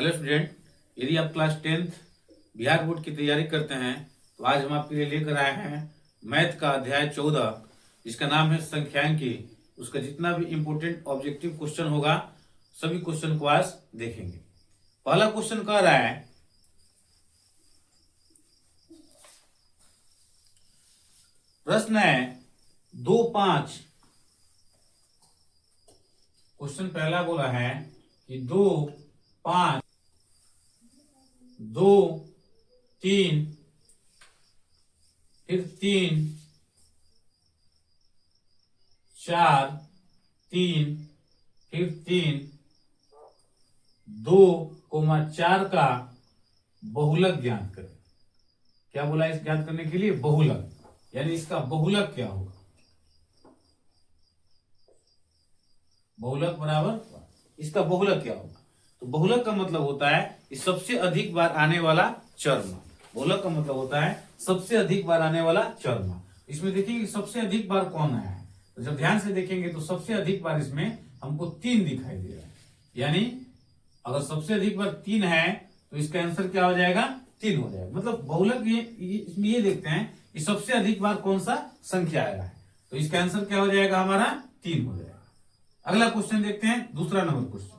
Hello student, यदि आप class 10th Bihar board की तैयारी करते हैं तो आज हम आपके लिए लेकर आए हैं मैथ का अध्याय 14 जिसका नाम है संख्यांकी। उसका जितना भी इंपोर्टेंट ऑब्जेक्टिव क्वेश्चन होगा सभी क्वेश्चन को आज देखेंगे। पहला क्वेश्चन कह रहा है, प्रश्न है 2, 5। क्वेश्चन पहला बोला है कि 2, 5, 2, 3, फिर 3, 4, 3, फिर 3, 2, 4 का बहुलक ज्ञात करें। क्या बोला इस ज्ञात करने के लिए? बहुलक, यानी इसका बहुलक क्या होगा? बहुलक बराबर इसका बहुलक क्या होगा? तो बहुलक का मतलब होता है कि सबसे अधिक बार आने वाला चरमान। बहुलक का मतलब होता है सबसे अधिक बार आने वाला चरमान। इसमें देखेंगे सबसे अधिक बार कौन आया है, तो जब ध्यान से देखेंगे तो सबसे अधिक बार इसमें हमको 3 दिखाई दे रहा है। यानी अगर सबसे अधिक बार 3 है तो इसका आंसर क्या हो जाएगा? 3 हो जाएगा। मतलब बहुलक इसमें ये देखते हैं कि सबसे अधिक बार कौन सा संख्या आया है, तो इसका आंसर क्या हो जाएगा? हमारा 3 हो जाएगा। अगला क्वेश्चन देखते हैं, दूसरा नंबर क्वेश्चन।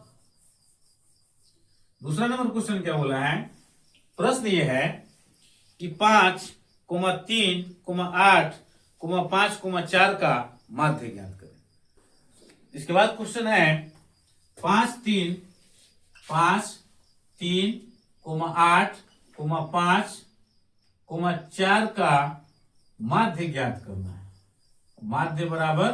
दूसरा नंबर क्वेश्चन क्या बोला है? प्रश्न ये है कि 5, 3, 8, 5, 4 का माध्य ज्ञात करें। इसके बाद क्वेश्चन है 5, 3, 5, 3, 8, 5, 4 का माध्य ज्ञात करना है। माध्य बराबर,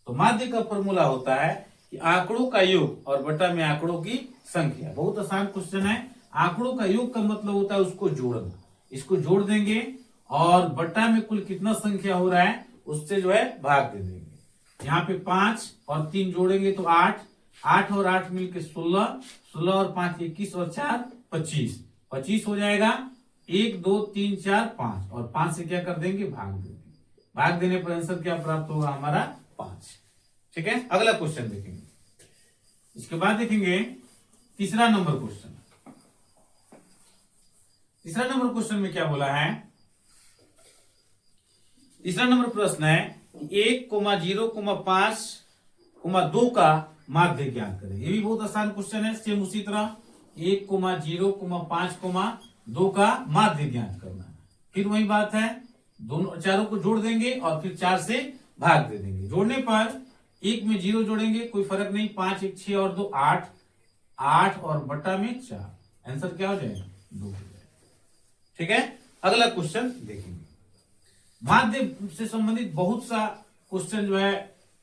तो माध्य का फॉर्मूला होता है कि आंकड़ों का योग और बटा में आंकड़ों की संख्या। बहुत आसान क्वेश्चन है। आंकड़ों का योग का मतलब होता है उसको जोड़ना। इसको जोड़ देंगे और बटा में कुल कितना संख्या हो रहा है उससे जो है भाग दे देंगे। यहाँ पे 5 और 3 जोड़ेंगे तो 8, 8 और 8 मिलके 16, 16 और 5 21 और 4 25, 25 हो जाएगा। 1, 2, 3, 4, 5 और 5 से क्या कर देंगे? भाग देंगे। भाग देने पर आंसर क्या प्राप्त होगा? हमारा 5। ठीक है, अगला क्वेश्चन देखेंगे। इसके बाद देखेंगे तीसरा नंबर क्वेश्चन। तीसरा नंबर क्वेश्चन में क्या बोला है? तीसरा नंबर प्रश्न है 1, 0, 5, 2 का माध्य ज्ञात करें। ये भी बहुत आसान क्वेश्चन है। सेम उसी तरह 1, 0, 5, 2 का माध्य ज्ञात करना है। फिर वही बात है, दोनों चारों को जोड़ देंगे और फिर 4 से भाग दे देंगे। जोड़ने पर 1 में 0 जोड़ेंगे, कोई फर्क नहीं। 5, 1, 6 और 2 8, 8 और बटा में 4, आंसर क्या हो जाएगा? 2 हो जाएगा। ठीक है, अगला क्वेश्चन देखेंगे। माध्य से संबंधित बहुत सा क्वेश्चन जो है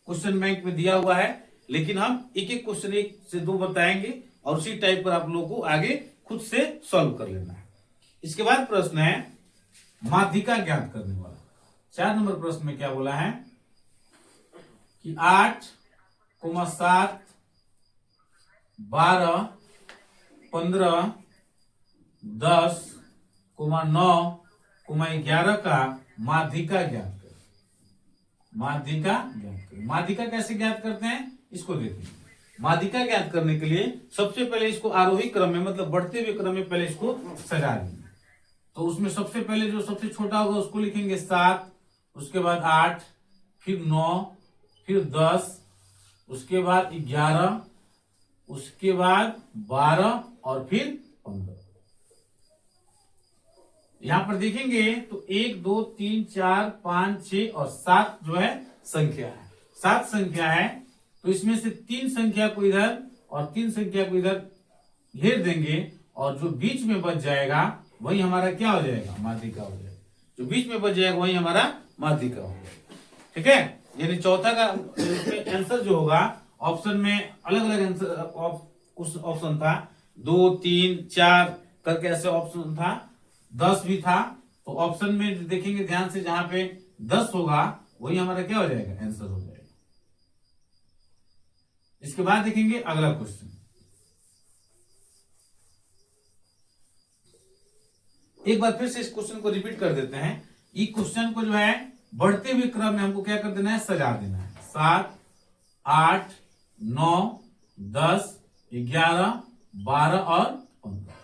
क्वेश्चन बैंक में दिया हुआ है, लेकिन हम एक एक क्वेश्चन 1 से 2 बताएंगे और उसी टाइप पर आप लोगों को आगे खुद से सॉल्व कर लेना है। इसके बाद प्रश्न है माध्यिका ज्ञात करने वाला। 4 नंबर प्रश्न में क्या बोला है कि 8, 7, 12, 15, 10, 9, 11 का माध्यिका ज्ञात करें। माध्यिका ज्ञात करें। माध्यिका कैसे ज्ञात करते हैं इसको देखेंगे। माध्यिका ज्ञात करने के लिए सबसे पहले इसको आरोही क्रम में, मतलब बढ़ते हुए क्रम में पहले इसको सजा देंगे। तो उसमें सबसे पहले जो सबसे छोटा होगा उसको लिखेंगे 7, उसके बाद 8, फिर 9, फिर 10, उसके बाद 11, उसके बाद 12 और फिर 15। यहां पर देखेंगे तो 1, 2, 3, 4, 5, 6 और 7 जो है संख्या है। 7 संख्या है, तो इसमें से 3 संख्या को इधर और 3 संख्या को इधर घेर देंगे और जो बीच में बच जाएगा वही हमारा क्या हो जाएगा? माध्यिका हो जाएगा। जो बीच में बच जाएगा वही हमारा माध्यिका हो जाएगा। ठीक है, यानी चौथा का आंसर जो होगा ऑप्शन में अलग अलग आंसर कुछ ऑप्शन था, 2, 3, 4 करके ऐसे ऑप्शन था, 10 भी था। तो ऑप्शन में देखेंगे ध्यान से, जहां पे 10 होगा वही हमारा क्या हो जाएगा? आंसर हो जाएगा। इसके बाद देखेंगे अगला क्वेश्चन। एक बार फिर से इस क्वेश्चन को रिपीट कर देते हैं। ये क्वेश्चन को जो है बढ़ते हुए क्रम में हमको क्या कर देना है? सजा देना है। 7, 8, 9, 10, 11, 12 और 15।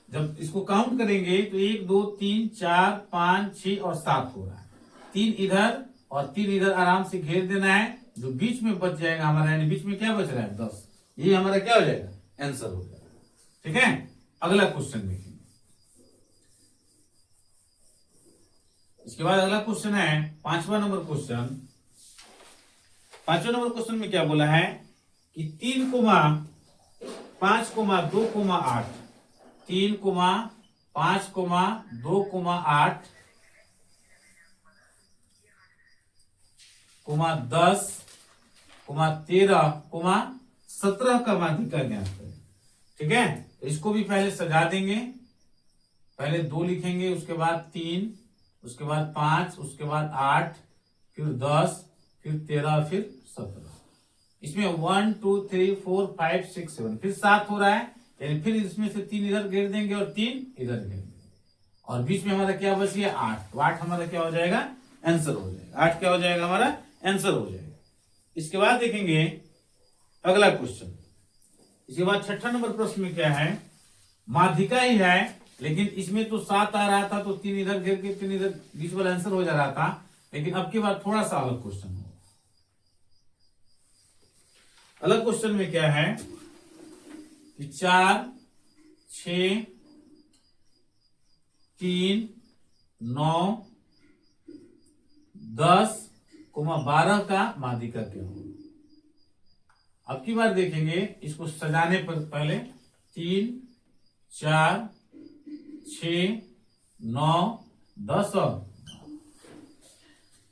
जब इसको काउंट करेंगे तो 1 2 3 4 5 6 और 7 हो रहा है। 3 इधर और 3 इधर आराम से घेर देना है। जो बीच में बच जाएगा हमारा, यानी बीच में क्या बच रहा है 10, ये हमारा क्या हो जाएगा, आंसर हो जाएगा। ठीक है, अगला क्वेश्चन देखेंगे। इसके बाद अगला क्वेश्चन है 5वां नंबर क्वेश्चन। 5वें नंबर क्वेश्चन में क्या बोला है कि 3 comma 5 comma 2 comma 8, 3 comma 5 comma 2 comma 8 comma 10 comma 13 comma 17 का माध्यिका ज्ञात करें। ठीक है, तो इसको भी पहले सजा देंगे। पहले 2 लिखेंगे, उसके बाद 3, उसके बाद 5, उसके बाद 8, फिर 10, फिर 13, फिर 17। इसमें 1 2 3 4 5 6 7 फिर 7 हो रहा है, यानी फिर इसमें से 3 इधर घेर देंगे और 3 इधर घेर देंगे, और बीच में हमारा क्या बच गया 8। तो 8 हमारा क्या हो जाएगा, आंसर हो जाएगा। 8 क्या हो जाएगा, हमारा आंसर हो जाएगा। इसके बाद देखेंगे अगला क्वेश्चन। इसके बाद 6ठा नंबर प्रश्न में क्या है, माध्यिका ही है, लेकिन इसमें तो 7 आ रहा था, तो 3 इधर घेर के 3 इधर, बीच वाला आंसर हो जा रहा था। लेकिन अब की बार थोड़ा सा अलग क्वेश्चन हो। अलग क्वेश्चन में क्या है कि 4 6 3 9 10 12 का माध्यिका क्या हो। अब की बार देखेंगे इसको सजाने पर पहले 3 4 6 9 10 और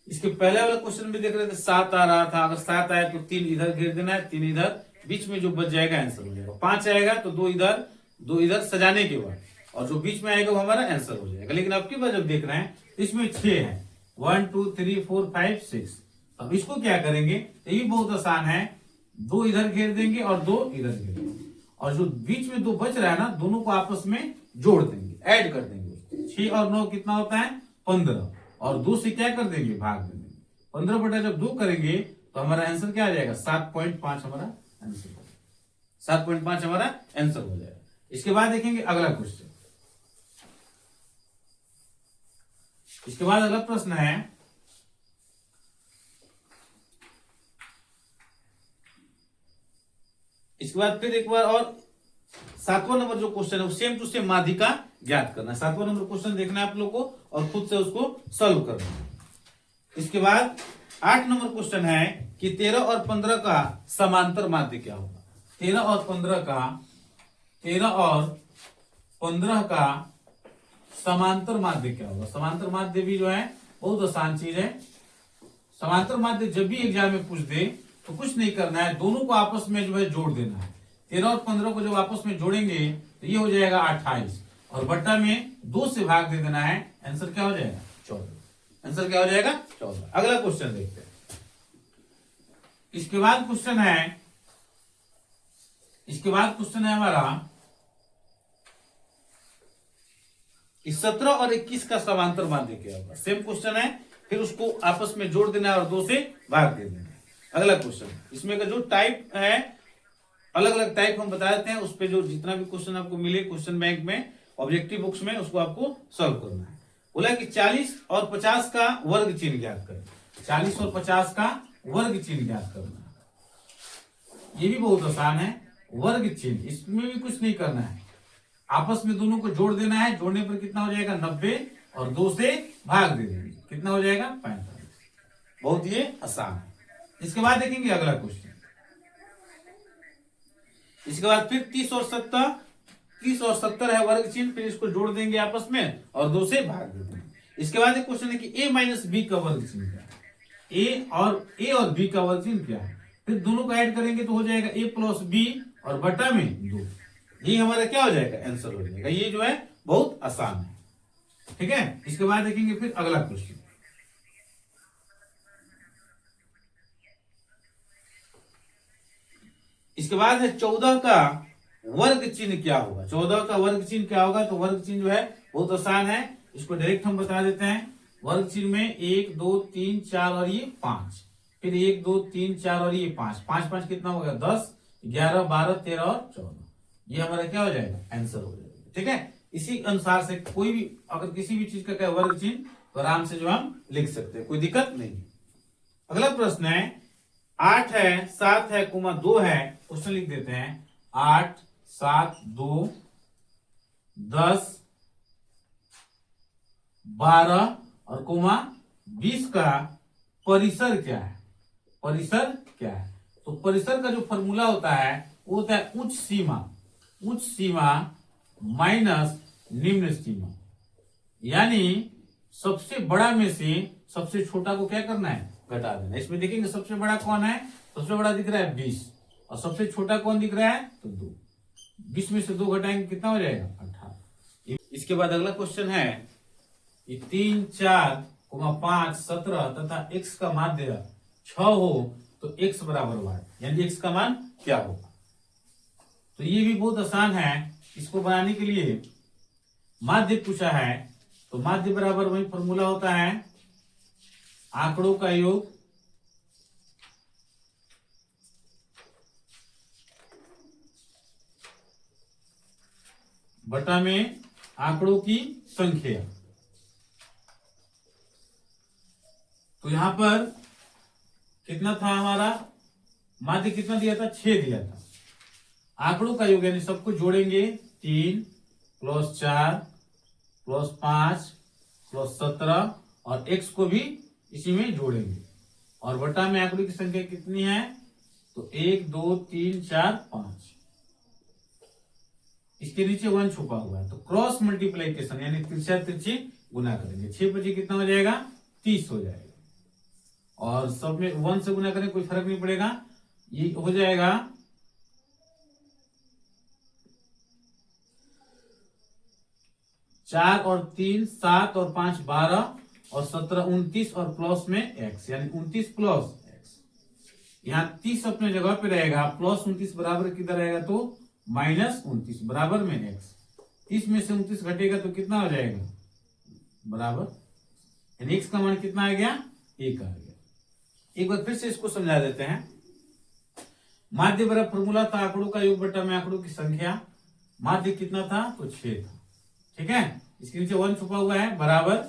इसके पहले वाला क्वेश्चन में देख रहे थे 7 आ रहा था। अगर 7 आया तो 3 इधर घेर देना है, 3 इधर, बीच में जो बच जाएगा आंसर हो जाएगा। 5 आएगा तो 2 इधर 2 इधर सजाने के बाद, और जो बीच में आएगा वो हमारा आंसर हो जाएगा। लेकिन अब की बार जब देख रहे हैं इसमें 6 है, 1 2 3 4 5 6। अब इसको क्या करेंगे, तो ये बहुत आसान है। 2 इधर घेर देंगे और 2 इधर घेर देंगे, और जो बीच में 2 बच रहा है ना, दोनों को आपस में जोड़ देंगे, ऐड कर देंगे। 6 और 9 कितना होता है 15, और 2 से क्या कर देंगे, भाग देंगे। 15 बटा जब 2 करेंगे तो हमारा आंसर क्या आ जाएगा, 7.5 हमारा आंसर हो जाएगा। 7.5 हमारा आंसर हो जाएगा। इसके बाद देखेंगे अगला क्वेश्चन। इसके बाद अगला प्रश्न है, इसके बाद फिर एक बार और 7वां नंबर जो क्वेश्चन है वो सेम टू सेम माध्यिका ज्ञात करना है। 7वां नंबर क्वेश्चन देखना है आप लोग को और खुद से उसको सॉल्व करना है। इसके बाद 8 नंबर क्वेश्चन है कि 13 और 15 का समांतर माध्य क्या होगा। 13 और 15 का समांतर माध्य क्या होगा। समांतर माध्य भी जो है बहुत आसान चीज है। समांतर माध्य जब भी एग्जाम में पूछ दे तो कुछ नहीं करना है, दोनों को आपस में जो है जोड़ देना है। 13 और 15 को जब आपस में जोड़ेंगे तो ये हो जाएगा 28, और बट्टा में 2 से भाग दे देना है। आंसर क्या हो जाएगा 14। आंसर क्या हो जाएगा 14। अगला क्वेश्चन देखते हैं। इसके बाद क्वेश्चन है हमारा कि 17 और 21 का समांतर माध्य क्या होगा। सेम क्वेश्चन है, फिर उसको आपस में जोड़ देना है और 2 से भाग दे देना है। अगला क्वेश्चन, इसमें का जो टाइप है, अलग अलग टाइप हम बता देते हैं। उस पे जो जितना भी क्वेश्चन आपको मिले क्वेश्चन बैंक में, ऑब्जेक्टिव बुक्स में, उसको आपको सॉल्व करना है। बोला कि 40 और 50 का वर्ग चिन्ह ज्ञात करें। 40 और 50 का वर्ग चिन्ह ज्ञात करना है। ये भी बहुत आसान है। वर्ग चिन्ह, इसमें भी कुछ नहीं करना है, आपस में दोनों को जोड़ देना है। जोड़ने पर कितना हो जाएगा 90, और 2 से भाग दे देंगे, कितना हो जाएगा 45। बहुत ये आसान है। इसके बाद देखेंगे अगला क्वेश्चन। इसके बाद फिर 30 और 70 है वर्ग चिन्ह, फिर इसको जोड़ देंगे आपस में और 2 से भाग दे देंगे। इसके बाद एक क्वेश्चन है कि a माइनस बी का वर्ग चिन्ह क्या है। a और b का वर्ग चिन्ह क्या है। फिर दोनों को ऐड करेंगे तो हो जाएगा a प्लस b और बटा में 2। ये हमारा क्या हो जाएगा आंसर हो जाएगा। ये जो है बहुत आसान है। ठीक है, इसके बाद देखेंगे फिर अगला क्वेश्चन। इसके बाद है 14 का वर्ग चिन्ह क्या होगा। 14 का वर्ग चिन्ह क्या होगा, तो वर्ग चिन्ह जो है बहुत आसान है। इसको डायरेक्ट हम बता देते हैं। वर्ग चिन्ह में 1 2 3 4 और ये 5, फिर 1 2 3 4 और ये 5, 5 5 कितना हो गया 10, 11 12 13 और 14। ये हमारा क्या हो जाएगा, आंसर हो जाएगा। ठीक है, इसी अनुसार से कोई भी अगर किसी भी चीज का क्या वर्ग चिन्ह तो आराम से जो हम लिख सकते हैं, कोई दिक्कत नहीं। अगला प्रश्न है 8 है 7 है 2 है, उसमें लिख देते हैं 8 7 2 10 12 और 20 का परिसर क्या है, परिसर क्या है। तो परिसर का जो फॉर्मूला होता है वो होता है उच्च सीमा माइनस निम्न सीमा, यानी सबसे बड़ा में से सबसे छोटा को क्या करना है, घटा देना। इसमें देखेंगे सबसे बड़ा कौन है, सबसे बड़ा दिख रहा है 20 और सबसे छोटा कौन दिख रहा है, तो 2। 20 में से 2 घटाएंगे कितना हो जाएगा, 18। इसके बाद अगला क्वेश्चन है 3 4 5 17 तथा x का माध्य 6 हो तो x बराबर y, यानी x का मान क्या होगा। तो ये भी बहुत आसान है, इसको बनाने के लिए माध्य पूछा है तो माध्य बराबर वही फॉर्मूला होता है आंकड़ों का योग बटा में आंकड़ों की संख्या। तो यहां पर कितना था हमारा माध्य, कितना दिया था, 6 दिया था। आंकड़ों का योग यानी सबको जोड़ेंगे 3 + 4 + 5 + 17 और x को भी इसी में जोड़ेंगे और बटा में आंकड़ों की संख्या कितनी है, तो 1 2 3 4 5, इसके नीचे 1 छुपा हुआ है। तो क्रॉस मल्टीप्लीकेशन यानी तिरछा तिरछी गुना करेंगे, 6 × 5 कितना हो जाएगा, 30 हो जाएगा। और सब में 1 से गुना करें कोई फर्क नहीं पड़ेगा, ये हो जाएगा 4 और 3 7 और 5 12 और 17 29 और प्लस में x, यानी 29 + x। यहाँ 30 अपने जगह पे रहेगा, प्लस 29 बराबर किधर रहेगा, तो -29 बराबर में x। 30 में से 29 घटेगा तो कितना हो जाएगा, बराबर, यानी x का मान कितना आ गया, 1 आ गया। एक बार फिर से इसको समझा देते हैं। माध्य बराबर फॉर्मूला था आंकड़ों का योग बटा में आंकड़ों की संख्या। माध्य कितना था, तो 6 था। ठीक है, इसके नीचे 1 छुपा हुआ है, बराबर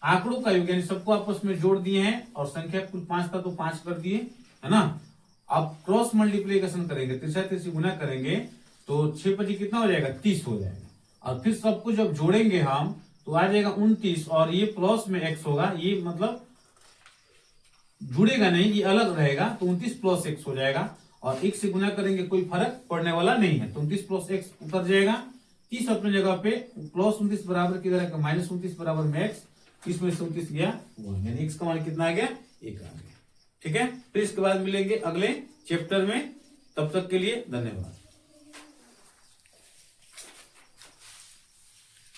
आंकड़ों का योग यानी सबको आपस में जोड़ दिए हैं और संख्या कुल 5 था तो 5 कर दिए, है ना। अब क्रॉस मल्टीप्लीकेशन करेंगे, तिरछा तिरछी गुना करेंगे तो 6 × 5 कितना हो जाएगा, 30 हो जाएगा। और फिर सबको जब जोड़ेंगे हम तो आ जाएगा 29 और ये प्लस में x होगा, ये मतलब जुड़ेगा नहीं, ये अलग रहेगा, तो 29 + x हो जाएगा। और x से गुना करेंगे कोई फर्क पड़ने वाला नहीं है, तो 29 + x उतर जाएगा। 30 अपने जगह पे, +29 बराबर किधर है, -29 बराबर में x। 30 में से 29 गया 1, यानी x का मान कितना आ गया, 1 आ गया। ठीक है, फिर इसके बाद मिलेंगे अगले चैप्टर में, तब तक के लिए धन्यवाद।